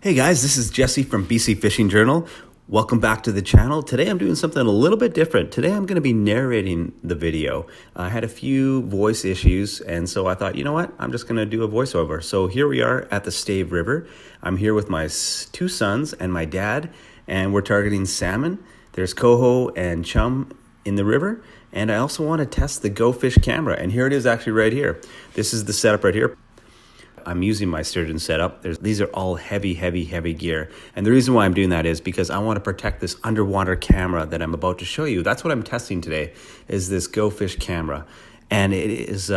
Hey guys, this is Jesse from BC Fishing Journal. Welcome back to the channel. Today I'm doing something a little bit different. Today I'm going to be narrating the video. I had a few voice issues, and so I thought, you know what? I'm just going to do a voiceover. So here we are at the Stave River. I'm here with my two sons and my dad, and we're targeting salmon. There's Coho and Chum in the river, and I also want to test the GoFish Camera, and here it is actually right here. This is the setup right here. I'm using my sturgeon setup. These are all heavy gear. And the reason why I'm doing that is because I want to protect this underwater camera that I'm about to show you. That's what I'm testing today, is this GoFish camera. And it is, it's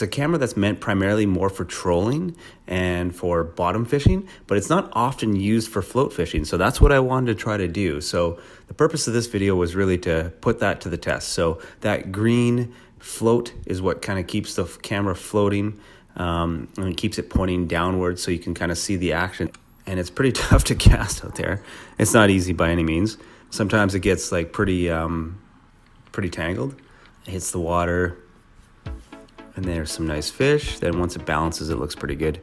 a camera that's meant primarily more for trolling and for bottom fishing, but it's not often used for float fishing. So that's what I wanted to try to do. So the purpose of this video was really to put that to the test. So that green float is what kind of keeps the camera floating, and it keeps it pointing downwards so you can kind of see the action. And it's pretty tough to cast out there. It's not easy by any means. Sometimes it gets like pretty tangled. It hits the water, and there's some nice fish. Then once it balances, it looks pretty good.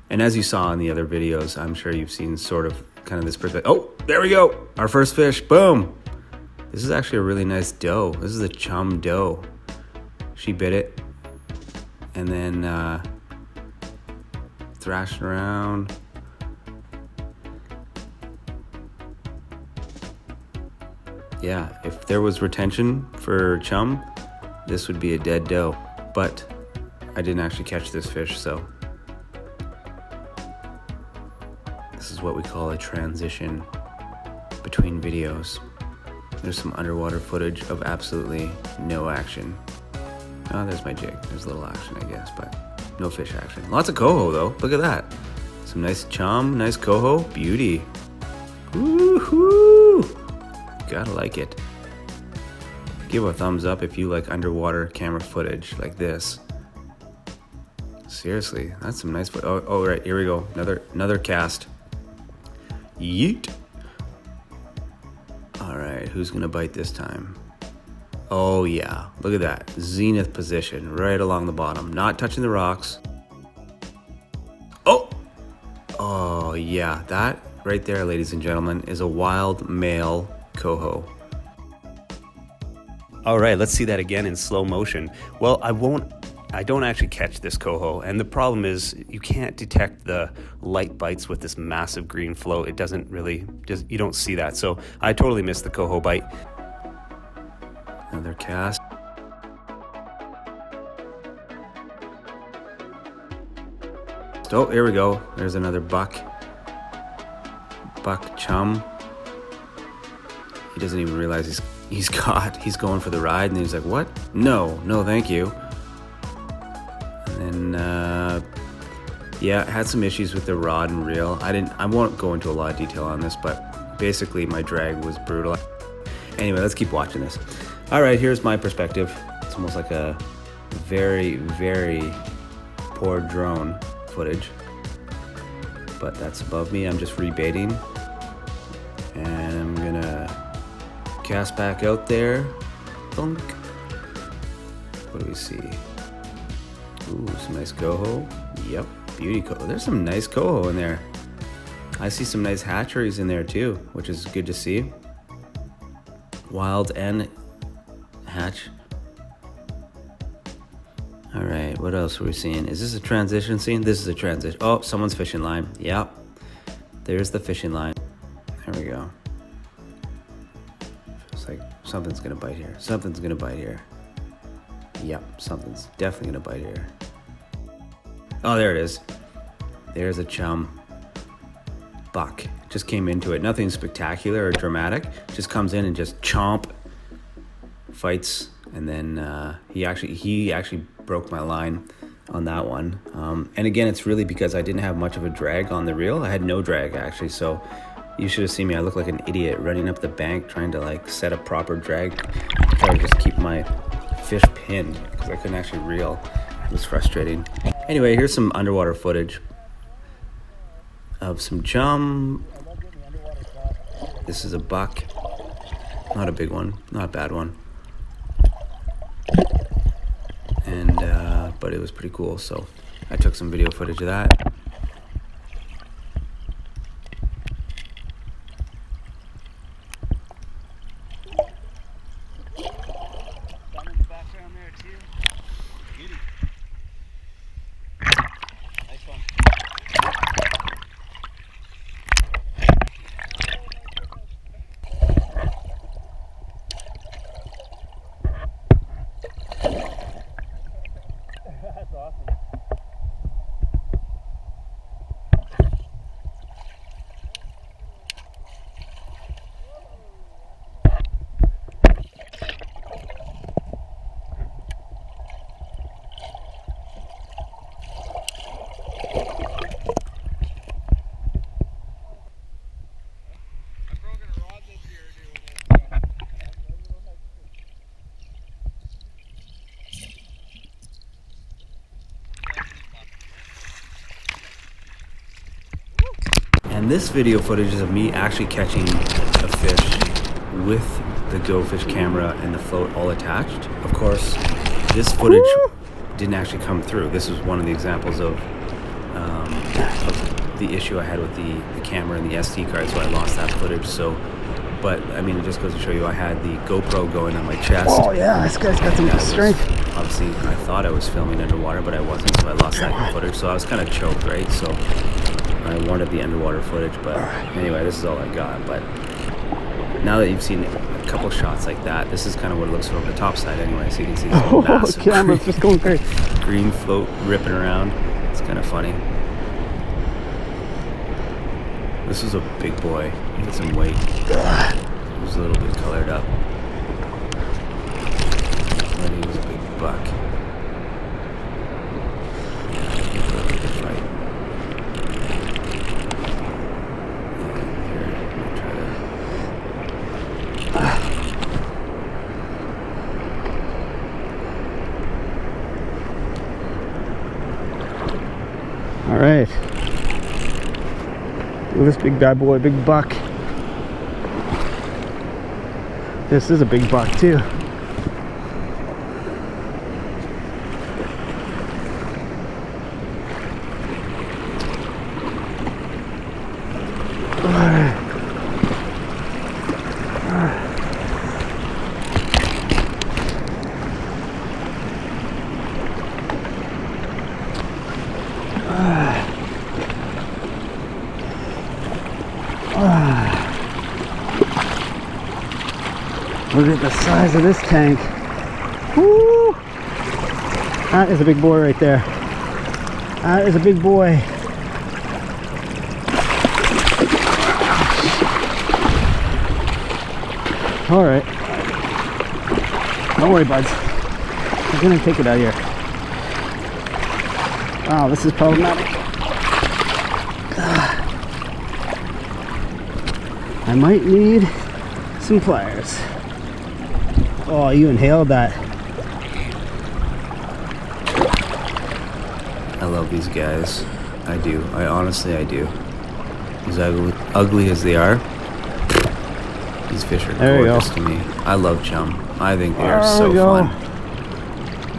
And as you saw in the other videos, I'm sure you've seen sort of kind of this perspective. Oh, there we go. Our first fish, boom. This is actually a really nice doe. This is a Chum doe. She bit it, and then thrashing around. Yeah, if there was retention for Chum, this would be a dead doe, but I didn't actually catch this fish, so this is what we call a transition between videos. There's some underwater footage of absolutely no action. Oh, there's my jig. There's a little action, I guess, but no fish action. Lots of coho, though. Look at that. Some nice Chum, nice coho. Beauty. Woohoo! Gotta like it. Give a thumbs up if you like underwater camera footage like this. Seriously, that's some nice footage. Oh, right, here we go. Another cast. Yeet. All right, who's gonna bite this time? Oh yeah, look at that. Zenith position, right along the bottom. Not touching the rocks. Oh yeah, that right there, ladies and gentlemen, is a wild male coho. All right, let's see that again in slow motion. Well, I don't actually catch this coho, and the problem is you can't detect the light bites with this massive green float. It doesn't really, you don't see that. So I totally missed the coho bite. Another cast. Oh, here we go. There's another buck Chum. He doesn't even realize he's caught. He's going for the ride, and he's like, what? No, thank you. And then, yeah, had some issues with the rod and reel. I won't go into a lot of detail on this, but basically my drag was brutal. Anyway, let's keep watching this. All right, here's my perspective. It's almost like a very poor drone footage, but that's above me. I'm just rebaiting, and I'm gonna cast back out there. Thunk. What do we see? Ooh, some nice coho. Yep, beauty coho. There's some nice coho in there. I see some nice hatcheries in there too, which is good to see. Wild and hatch. All right, what else are we seeing? Is this a transition scene? This is a transition. Oh, someone's fishing line. Yep, there's the fishing line. There we go. Feels like something's gonna bite here. Something's gonna bite here. Yep, something's definitely gonna bite here. Oh, there it is. There's a Chum buck. Just came into it. Nothing spectacular or dramatic. Just comes in and just chomp. Fights, and then he actually broke my line on that one. And again, it's really because I didn't have much of a drag on the reel. I had no drag actually, so you should have seen me. I look like an idiot running up the bank trying to like set a proper drag, try to just keep my fish pinned because I couldn't actually reel. It was frustrating. Anyway, here's some underwater footage of some Chum. This is a buck. Not a big one, not a bad one. And but it was pretty cool, so I took some video footage of that. And this video footage is of me actually catching a fish with the GoFish camera and the float all attached. Of course, this footage didn't actually come through. This was one of the examples of the issue I had with the camera and the SD card, so I lost that footage. So, but I mean, it just goes to show you, I had the GoPro going on my chest. Oh yeah, this guy's got some strength. Obviously, I thought I was filming underwater, but I wasn't, so I lost that footage. So I was kind of choked, right? So I wanted the underwater footage, but anyway, this is all I got. But now that you've seen a couple shots like that, this is kind of what it looks from the top side anyway. So you can see this massive camera's just going crazy. Green float ripping around. It's kind of funny. This was a big boy. He had some weight. He was a little bit colored up. But he was a big buck. Yeah, he was a really good fight. And here, I'm gonna try to... All right. Look at this big bad boy, big buck. This is a big buck too. Look at the size of this tank. Woo! That is a big boy right there. That is a big boy. All right. Don't worry, buds. I'm gonna take it out of here. Wow, this is problematic. I might need some pliers. Oh, you inhaled that. I love these guys. I do. I honestly do. As ugly as they are, these fish are gorgeous to me. I love chum. I think they are so fun.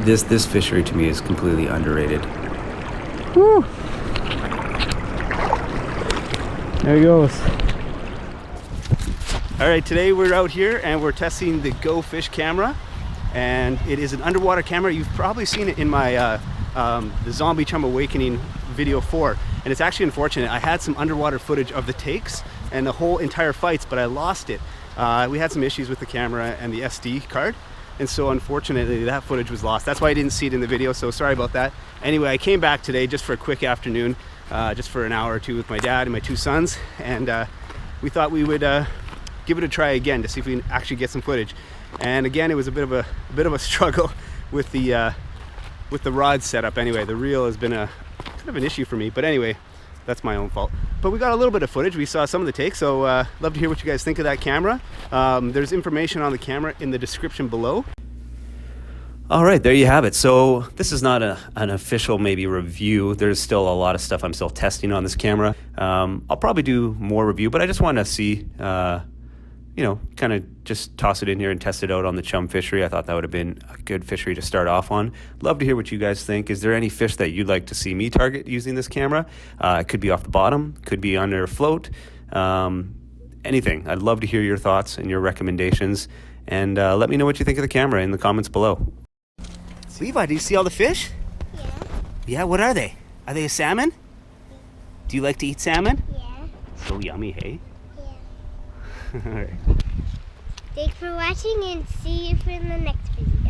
This fishery to me is completely underrated. Woo! There he goes. All right, today we're out here and we're testing the GoFish camera, and it is an underwater camera. You've probably seen it in my the Zombie Chum Awakening video 4, and it's actually unfortunate. I had some underwater footage of the takes and the whole entire fights, but I lost it. We had some issues with the camera and the SD card, and so unfortunately that footage was lost. That's why I didn't see it in the video, so sorry about that. Anyway, I came back today just for a quick afternoon, just for an hour or two with my dad and my 2 sons, and we thought we would give it a try again to see if we can actually get some footage. And again, it was a bit of a struggle with the rod setup. Anyway, the reel has been a kind of an issue for me, but anyway, that's my own fault. But we got a little bit of footage. We saw some of the takes, so love to hear what you guys think of that camera. There's information on the camera in the description below. All right, there you have it. So this is not an official maybe review. There's still a lot of stuff I'm still testing on this camera. I'll probably do more review, but I just want to see you know, kind of just toss it in here and test it out on the chum fishery. I thought that would have been a good fishery to start off on. Love to hear what you guys think. Is there any fish that you'd like to see me target using this camera? It could be off the bottom, could be under a float, anything. I'd love to hear your thoughts and your recommendations, and let me know what you think of the camera in the comments below. Levi, do you see all the fish? Yeah. Yeah, what are they? Are they a salmon? Do you like to eat salmon? Yeah. So yummy, hey? Yeah. All right. Thanks for watching and see you for the next video.